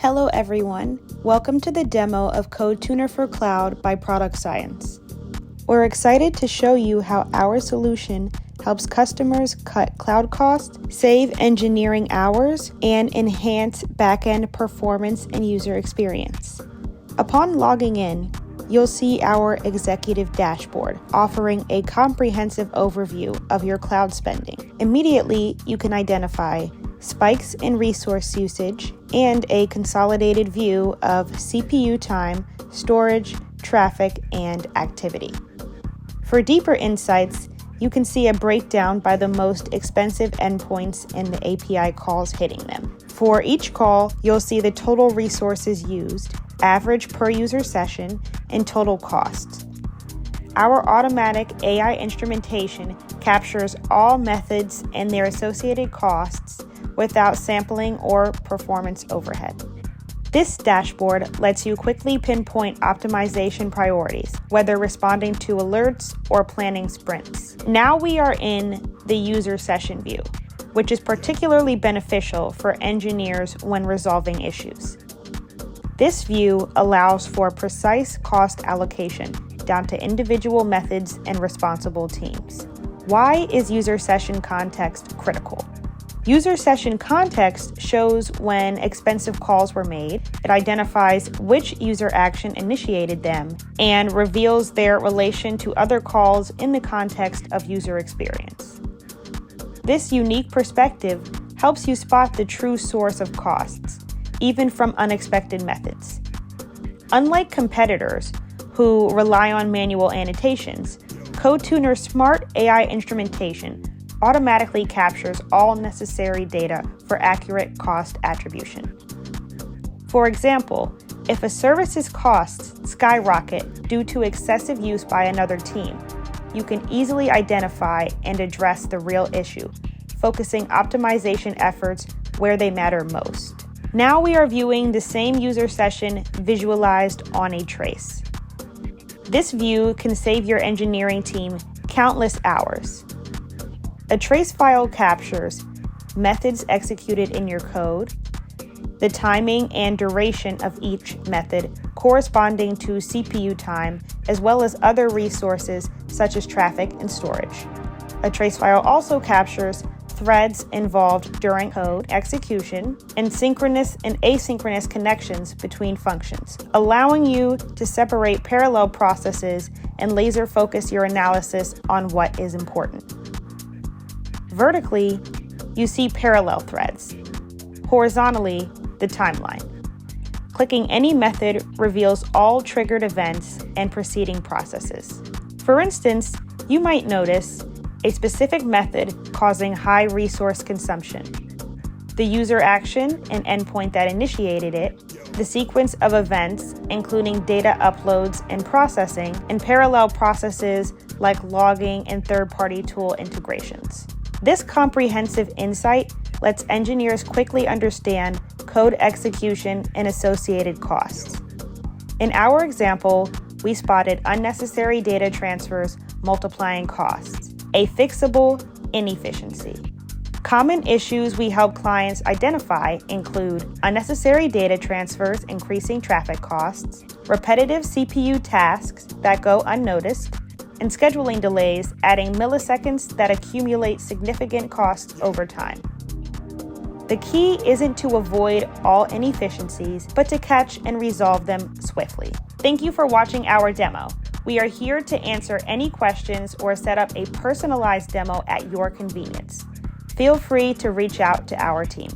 Hello everyone, welcome to the demo of CodeTuner for Cloud by Product Science. We're excited to show you how our solution helps customers cut cloud costs, save engineering hours, and enhance backend performance and user experience. Upon logging in, you'll see our executive dashboard offering a comprehensive overview of your cloud spending. Immediately, you can identify spikes in resource usage and a consolidated view of CPU time, storage, traffic, and activity. For deeper insights, you can see a breakdown by the most expensive endpoints and the API calls hitting them. For each call, you'll see the total resources used, average per user session, and total costs. Our automatic AI instrumentation captures all methods and their associated costs without sampling or performance overhead. This dashboard lets you quickly pinpoint optimization priorities, whether responding to alerts or planning sprints. Now we are in the user session view, which is particularly beneficial for engineers when resolving issues. This view allows for precise cost allocation down to individual methods and responsible teams. Why is user session context critical? User session context shows when expensive calls were made, it identifies which user action initiated them, and reveals their relation to other calls in the context of user experience. This unique perspective helps you spot the true source of costs, even from unexpected methods. Unlike competitors who rely on manual annotations, CodeTuner's smart AI instrumentation automatically captures all necessary data for accurate cost attribution. For example, if a service's costs skyrocket due to excessive use by another team, you can easily identify and address the real issue, focusing optimization efforts where they matter most. Now we are viewing the same user session visualized on a trace. This view can save your engineering team countless hours. A trace file captures methods executed in your code, the timing and duration of each method corresponding to CPU time, as well as other resources such as traffic and storage. A trace file also captures threads involved during code execution and synchronous and asynchronous connections between functions, allowing you to separate parallel processes and laser focus your analysis on what is important. Vertically, you see parallel threads. Horizontally, the timeline. Clicking any method reveals all triggered events and preceding processes. For instance, you might notice a specific method causing high resource consumption, the user action and endpoint that initiated it, the sequence of events, including data uploads and processing, and parallel processes like logging and third-party tool integrations. This comprehensive insight lets engineers quickly understand code execution and associated costs. In our example, we spotted unnecessary data transfers multiplying costs, a fixable inefficiency. Common issues we help clients identify include unnecessary data transfers increasing traffic costs, repetitive CPU tasks that go unnoticed, and scheduling delays adding milliseconds that accumulate significant costs over time. The key isn't to avoid all inefficiencies, but to catch and resolve them swiftly. Thank you for watching our demo. We are here to answer any questions or set up a personalized demo at your convenience. Feel free to reach out to our team.